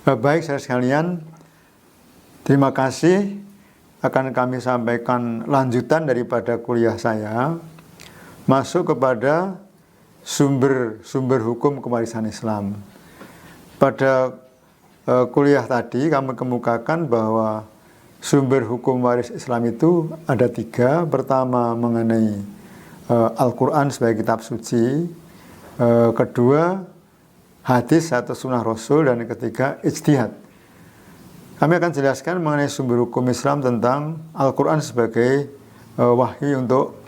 Baik saudara sekalian, terima kasih. Akan kami sampaikan lanjutan daripada kuliah saya, masuk kepada sumber hukum kewarisan Islam. Pada kuliah tadi kami kemukakan bahwa sumber hukum waris Islam itu ada 3. Pertama mengenai Al-Quran sebagai kitab suci, kedua hadis atau sunnah Rasul, dan ketiga ijtihad. Kami akan jelaskan mengenai sumber hukum Islam tentang Al-Quran sebagai wahyu untuk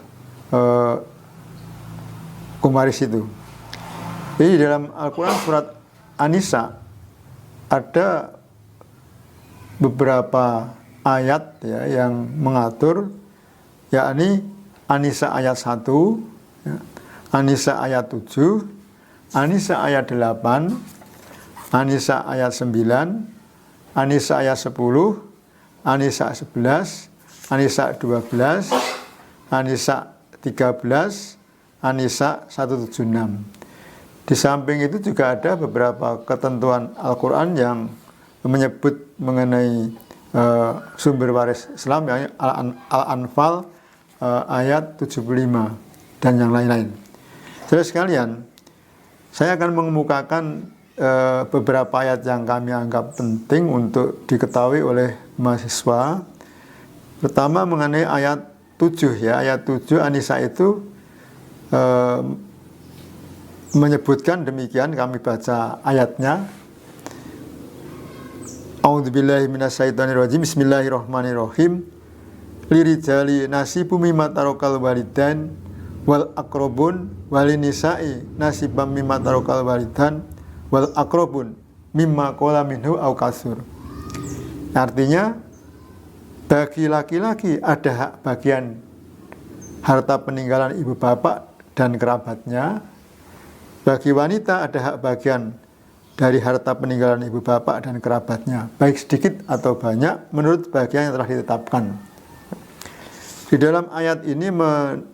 hukum waris itu. Jadi dalam Al-Quran surat An-Nisa ada beberapa ayat ya, yang mengatur, yakni An-Nisa ayat 1, ya, An-Nisa ayat 7, An-Nisa ayat 8, An-Nisa ayat 9, An-Nisa ayat 10, An-Nisa 11, An-Nisa 12, An-Nisa 13, An-Nisa 176. Di samping itu juga ada beberapa ketentuan Al-Quran yang menyebut mengenai sumber waris Islam, yakni Al-Anfal ayat 75 dan yang lain-lain. Saudara sekalian, saya akan mengemukakan beberapa ayat yang kami anggap penting untuk diketahui oleh mahasiswa. Pertama mengenai ayat 7 ya, ayat 7 An-Nisa itu menyebutkan demikian, kami baca ayatnya. A'udzubillahi minasyaitonirrajim. Bismillahirrahmanirrahim. Lirijali nasibu mimma tarokal walidain wal aqrabun walinisa'i nasibam mimma tarokal walidan wal aqrabun mimma qala minhu au kasur. Artinya, bagi laki-laki ada hak bagian harta peninggalan ibu bapak dan kerabatnya. Bagi wanita ada hak bagian dari harta peninggalan ibu bapak dan kerabatnya, baik sedikit atau banyak menurut bagian yang telah ditetapkan. Di dalam ayat ini memberikan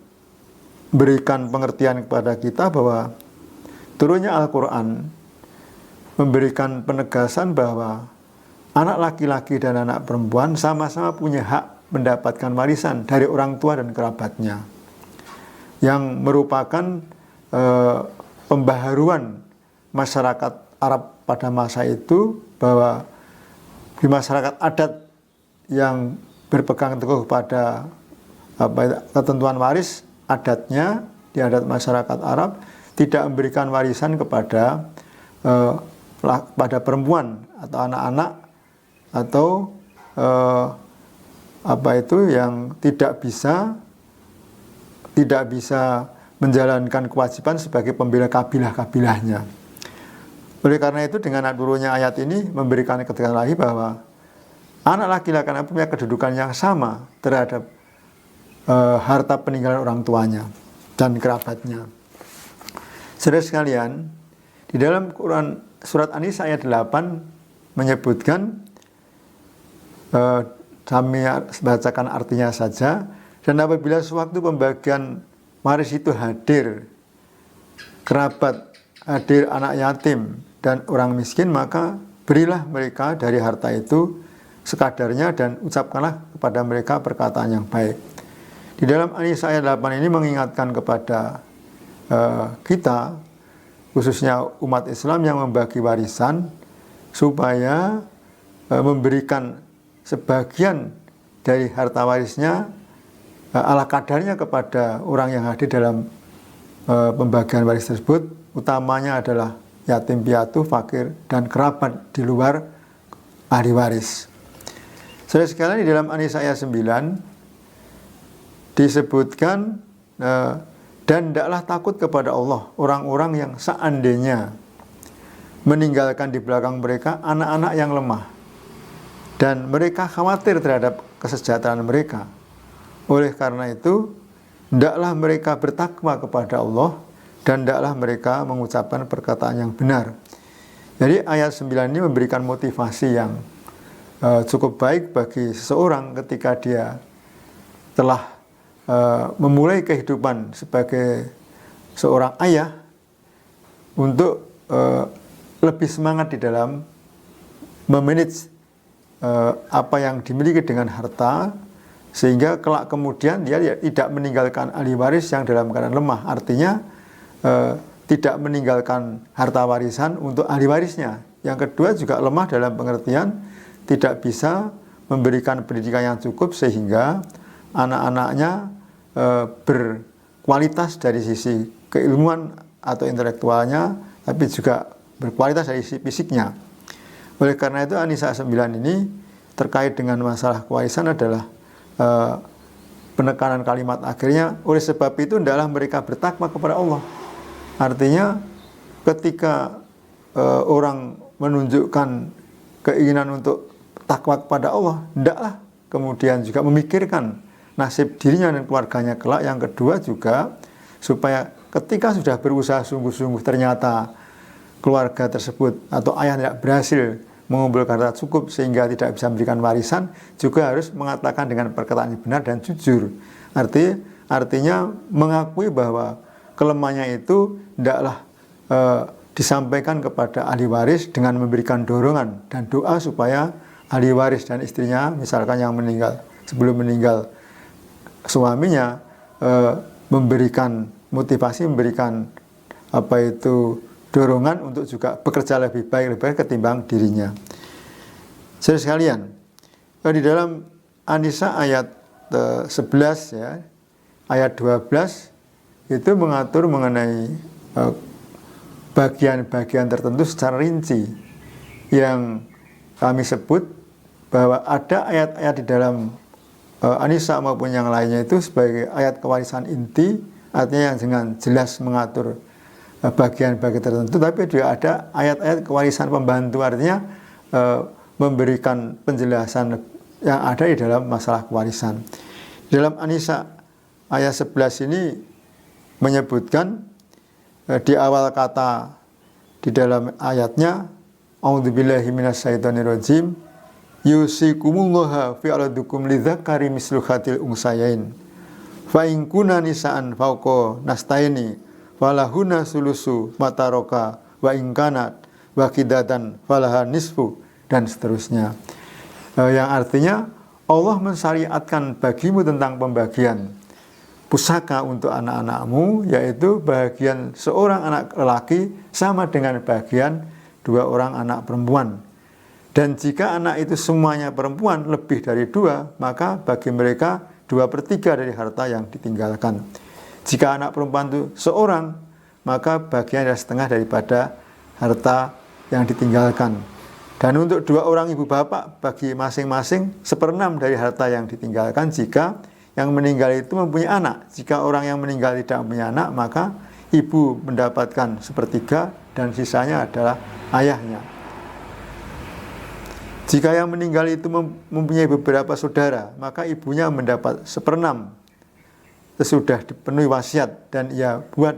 pengertian kepada kita bahwa turunnya Al-Quran memberikan penegasan bahwa anak laki-laki dan anak perempuan sama-sama punya hak mendapatkan warisan dari orang tua dan kerabatnya, yang merupakan pembaharuan masyarakat Arab pada masa itu, bahwa di masyarakat adat yang berpegang teguh pada ketentuan waris adatnya, di adat masyarakat Arab tidak memberikan warisan kepada pada perempuan atau anak-anak atau yang tidak bisa menjalankan kewajiban sebagai pembela kabilah-kabilahnya. Oleh karena itu, dengan turunnya ayat ini memberikan keterangan lagi bahwa anak laki-laki punya kedudukan yang sama terhadap harta peninggalan orang tuanya dan kerabatnya. Saudara sekalian, di dalam Quran surat An-Nisa ayat 8 menyebutkan, kami bacakan artinya saja, dan apabila sewaktu pembagian waris itu hadir kerabat, hadir anak yatim dan orang miskin, maka berilah mereka dari harta itu sekadarnya dan ucapkanlah kepada mereka perkataan yang baik. Di dalam An-Nisa ayat 8 ini mengingatkan kepada kita, khususnya umat Islam yang membagi warisan, supaya memberikan sebagian dari harta warisnya ala kadarnya kepada orang yang hadir dalam pembagian waris tersebut, utamanya adalah yatim piatu, fakir, dan kerabat di luar ahli waris. Saudara sekalian, di dalam An-Nisa ayat 9 disebutkan, dan hendaklah takut kepada Allah orang-orang yang seandainya meninggalkan di belakang mereka anak-anak yang lemah, dan mereka khawatir terhadap kesejahteraan mereka. Oleh karena itu, hendaklah mereka bertakwa kepada Allah, dan hendaklah mereka mengucapkan perkataan yang benar. Jadi ayat 9 ini memberikan motivasi yang cukup baik bagi seseorang ketika dia telah memulai kehidupan sebagai seorang ayah, untuk lebih semangat di dalam memanage apa yang dimiliki dengan harta, sehingga kelak kemudian dia tidak meninggalkan ahli waris yang dalam keadaan lemah. Artinya tidak meninggalkan harta warisan untuk ahli warisnya. Yang kedua juga lemah dalam pengertian tidak bisa memberikan pendidikan yang cukup sehingga anak-anaknya berkualitas dari sisi keilmuan atau intelektualnya, tapi juga berkualitas dari sisi fisiknya. Oleh karena itu An-Nisa 9 ini terkait dengan masalah kewarisan adalah penekanan kalimat akhirnya, oleh sebab itu hendaklah mereka bertakwa kepada Allah. Artinya ketika orang menunjukkan keinginan untuk takwa kepada Allah, hendaklah kemudian juga memikirkan nasib dirinya dan keluarganya kelak. Yang kedua juga supaya ketika sudah berusaha sungguh-sungguh ternyata keluarga tersebut atau ayah tidak berhasil mengumpulkan harta cukup sehingga tidak bisa memberikan warisan, juga harus mengatakan dengan perkataan yang benar dan jujur. Artinya mengakui bahwa kelemahannya itu hendaklah disampaikan kepada ahli waris dengan memberikan dorongan dan doa supaya ahli waris dan istrinya, misalkan yang meninggal, sebelum meninggal suaminya, memberikan motivasi, memberikan dorongan untuk juga bekerja lebih baik ketimbang dirinya. Saudara sekalian, di dalam An-Nisa ayat 11 ya, ayat 12 itu mengatur mengenai bagian-bagian tertentu secara rinci yang kami sebut bahwa ada ayat-ayat di dalam An-Nisa maupun yang lainnya itu sebagai ayat kewarisan inti, artinya yang dengan jelas mengatur bagian-bagian tertentu, tapi juga ada ayat-ayat kewarisan pembantu, artinya memberikan penjelasan yang ada di dalam masalah kewarisan. Di dalam An-Nisa ayat 11 ini menyebutkan di awal kata di dalam ayatnya, A'udzubillahi minasyaitonirrajim, yusikumullaha fi auladukum lidzakari mislu hadil unsayain fa in kunna nisaan fauqa nastaini falahuna sulusu mataroka wa in kanat waqidatan falaha nisfu, dan seterusnya. Yang artinya Allah mensyariatkan bagimu tentang pembagian pusaka untuk anak-anakmu, yaitu bagian seorang anak lelaki sama dengan bagian dua orang anak perempuan. Dan jika anak itu semuanya perempuan lebih dari dua, maka bagi mereka 2/3 dari harta yang ditinggalkan. Jika anak perempuan itu seorang, maka bagian adalah setengah daripada harta yang ditinggalkan. Dan untuk dua orang ibu bapak, bagi masing-masing 1/6 dari harta yang ditinggalkan jika yang meninggal itu mempunyai anak. Jika orang yang meninggal tidak mempunyai anak, maka ibu mendapatkan 1/3 dan sisanya adalah ayahnya. Jika yang meninggal itu mempunyai beberapa saudara, maka ibunya mendapat 1/6 sesudah dipenuhi wasiat dan ia buat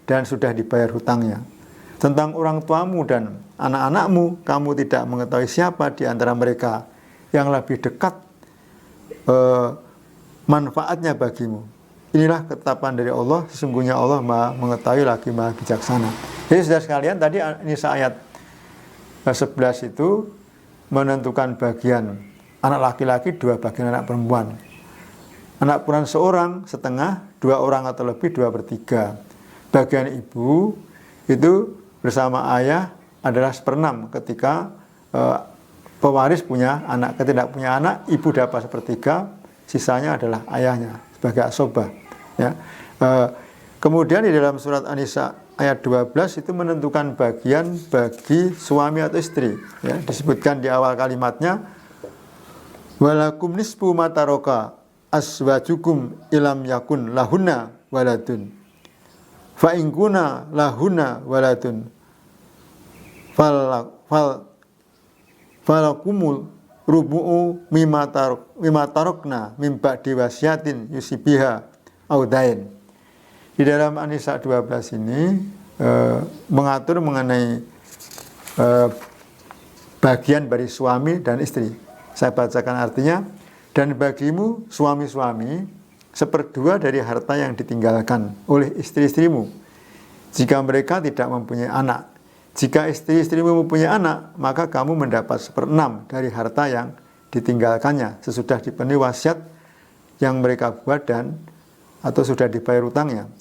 dan sudah dibayar hutangnya. Tentang orang tuamu dan anak-anakmu, kamu tidak mengetahui siapa di antara mereka yang lebih dekat manfaatnya bagimu. Inilah ketetapan dari Allah, sesungguhnya Allah Maha mengetahui lagi Maha bijaksana. Jadi saudara sekalian, tadi An-Nisa ayat 11 itu menentukan bagian anak laki-laki, 2 bagian anak perempuan. Anak perempuan seorang, setengah, 2 orang atau lebih 2/3. Bagian ibu itu bersama ayah adalah 1/6 ketika pewaris punya anak. Ketika tidak punya anak, ibu dapat 1/3, sisanya adalah ayahnya sebagai asobah. Ya. Kemudian di dalam surat An-Nisa ayat 12 itu menentukan bagian bagi suami atau istri. Ya. Disebutkan di awal kalimatnya, walakum nisfu mataroka aswajukum ilam yakun lahuna waladun fa in kuna lahuna waladun falakumul rubu'u mimma tarokna mimba diwasyatin yusibiha audain. Di dalam An-Nisa 12 ini mengatur mengenai bagian dari suami dan istri. Saya bacakan artinya, dan bagimu suami-suami 1/2 dari harta yang ditinggalkan oleh istri-istrimu jika mereka tidak mempunyai anak. Jika istri-istrimu mempunyai anak, maka kamu mendapat 1/6 dari harta yang ditinggalkannya sesudah dipenuhi wasiat yang mereka buat dan atau sudah dibayar utangnya.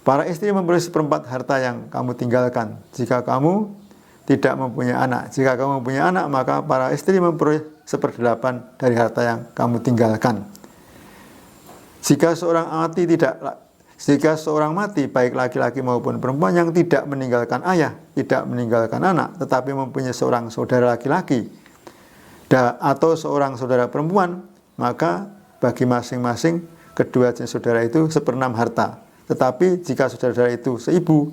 Para istri memperoleh 1/4 harta yang kamu tinggalkan. Jika kamu tidak mempunyai anak, jika kamu mempunyai anak, maka para istri memperoleh 1/8 dari harta yang kamu tinggalkan. Jika seorang mati, baik laki-laki maupun perempuan yang tidak meninggalkan ayah, tidak meninggalkan anak, tetapi mempunyai seorang saudara laki-laki atau seorang saudara perempuan, maka bagi masing-masing kedua jenis saudara itu 1/6 harta. Tetapi jika saudara itu seibu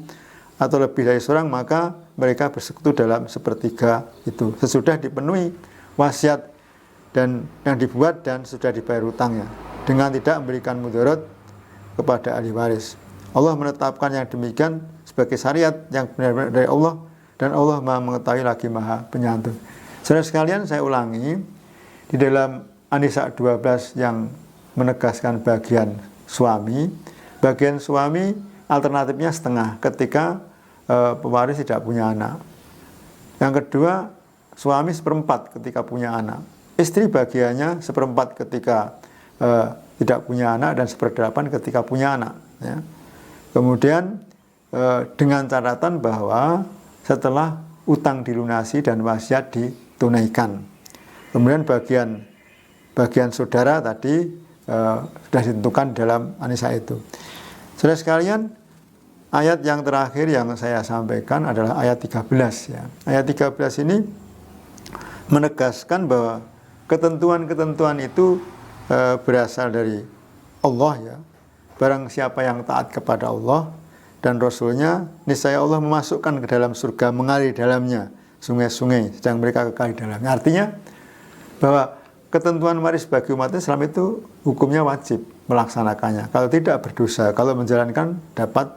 atau lebih dari seorang, maka mereka bersekutu dalam 1/3 itu sesudah dipenuhi wasiat dan yang dibuat dan sudah dibayar hutangnya, dengan tidak memberikan mudarat kepada ahli waris. Allah menetapkan yang demikian sebagai syariat yang benar-benar dari Allah, dan Allah Maha mengetahui lagi Maha penyantun. Saudara sekalian, saya ulangi, di dalam An-Nisa 12 yang menegaskan bagian suami alternatifnya setengah ketika pewaris tidak punya anak. Yang kedua, suami 1/4 ketika punya anak. Istri bagiannya 1/4 ketika tidak punya anak dan 1/8 ketika punya anak. Ya. Kemudian dengan catatan bahwa setelah utang dilunasi dan wasiat ditunaikan. Kemudian bagian saudara tadi sudah ditentukan dalam An-Nisa itu. Saudara sekalian, ayat yang terakhir yang saya sampaikan adalah ayat 13. Ya. Ayat 13 ini menegaskan bahwa ketentuan-ketentuan itu berasal dari Allah, ya. Barang siapa yang taat kepada Allah dan Rasulnya, niscaya Allah memasukkan ke dalam surga, mengalir dalamnya sungai-sungai, sedang mereka kekal di dalamnya. Artinya bahwa ketentuan waris bagi umat Islam itu hukumnya wajib melaksanakannya. Kalau tidak berdosa, kalau menjalankan dapat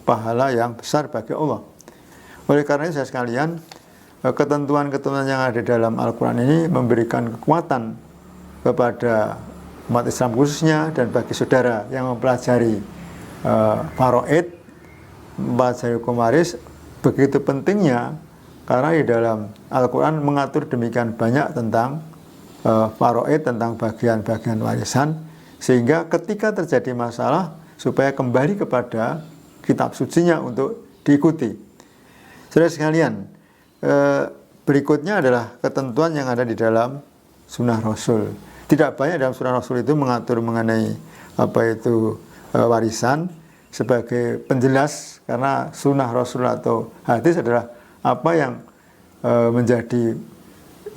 pahala yang besar bagi Allah. Oleh karena itu, saya sekalian, ketentuan-ketentuan yang ada dalam Al-Quran ini memberikan kekuatan kepada umat Islam khususnya dan bagi saudara yang mempelajari faraid, mempelajari hukum waris, begitu pentingnya karena di dalam Al-Quran mengatur demikian banyak tentang faraid, tentang bagian-bagian warisan, sehingga ketika terjadi masalah supaya kembali kepada kitab sucinya untuk diikuti. Saudara sekalian, berikutnya adalah ketentuan yang ada di dalam sunnah Rasul. Tidak banyak dalam sunnah Rasul itu mengatur mengenai apa itu warisan sebagai penjelas, karena sunnah Rasul atau hadis adalah apa yang menjadi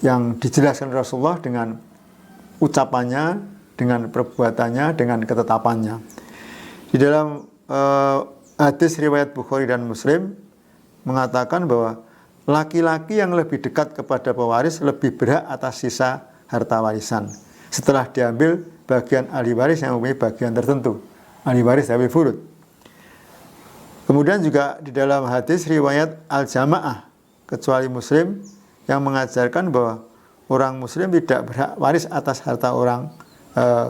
yang dijelaskan Rasulullah dengan ucapannya, dengan perbuatannya, dengan ketetapannya. Di dalam hadis riwayat Bukhari dan Muslim mengatakan bahwa laki-laki yang lebih dekat kepada pewaris lebih berhak atas sisa harta warisan setelah diambil bagian ahli waris yang mempunyai bagian tertentu, ahli waris dhawi furud. Kemudian juga di dalam hadis riwayat Al-Jamaah kecuali Muslim yang mengajarkan bahwa orang Muslim tidak berhak waris atas harta orang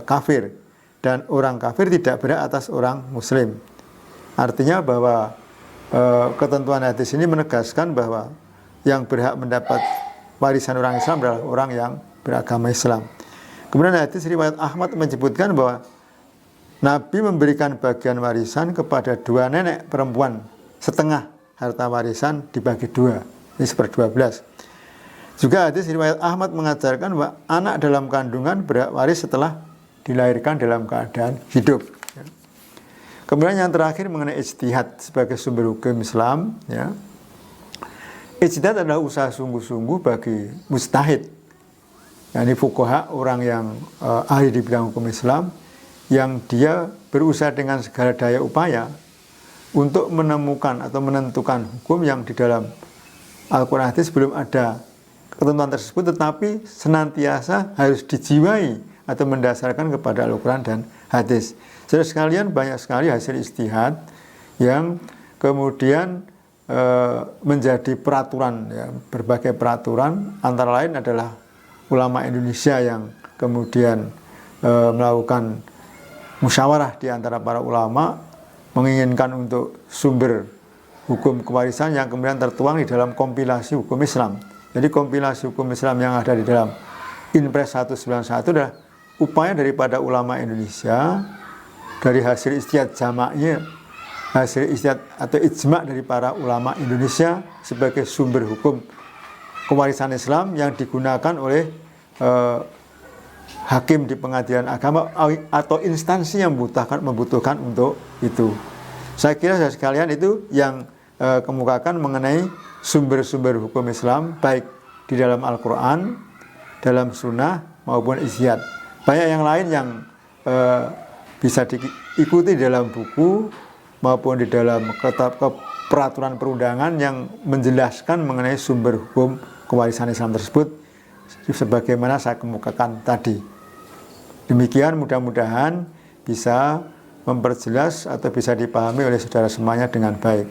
kafir, dan orang kafir tidak berhak atas orang Muslim. Artinya bahwa ketentuan hadis ini menegaskan bahwa yang berhak mendapat warisan orang Islam adalah orang yang beragama Islam. Kemudian hadis riwayat Ahmad menyebutkan bahwa Nabi memberikan bagian warisan kepada 2 nenek perempuan, setengah harta warisan dibagi 2, ini 1/12. Juga hadis riwayat Ahmad mengajarkan bahwa anak dalam kandungan berhak waris setelah dilahirkan dalam keadaan hidup. Kemudian yang terakhir mengenai ijtihad sebagai sumber hukum Islam. Ya. Ijtihad adalah usaha sungguh-sungguh bagi mujtahid, yakni fuqaha, orang yang ahli di bidang hukum Islam, yang dia berusaha dengan segala daya upaya untuk menemukan atau menentukan hukum yang di dalam Al-Quran hadis belum ada ketentuan tersebut, tetapi senantiasa harus dijiwai atau mendasarkan kepada Al-Quran dan hadis. Jadi sekalian, banyak sekali hasil ijtihad yang kemudian menjadi peraturan, ya, berbagai peraturan, antara lain adalah ulama Indonesia yang kemudian melakukan musyawarah di antara para ulama, menginginkan untuk sumber hukum kewarisan yang kemudian tertuang di dalam kompilasi hukum Islam. Jadi kompilasi hukum Islam yang ada di dalam Inpres 191 adalah upaya daripada ulama Indonesia dari hasil ijtihad jamaknya, hasil ijtihad atau ijma' dari para ulama Indonesia sebagai sumber hukum kewarisan Islam yang digunakan oleh hakim di pengadilan agama atau instansi yang membutuhkan untuk itu. Saya kira sekalian itu yang kemukakan mengenai sumber-sumber hukum Islam baik di dalam Al-Quran, dalam Sunnah maupun ijtihad. Banyak yang lain yang bisa diikuti dalam buku maupun di dalam peraturan perundangan yang menjelaskan mengenai sumber hukum kewarisan Islam tersebut sebagaimana saya kemukakan tadi. Demikian mudah-mudahan bisa memperjelas atau bisa dipahami oleh saudara semuanya dengan baik.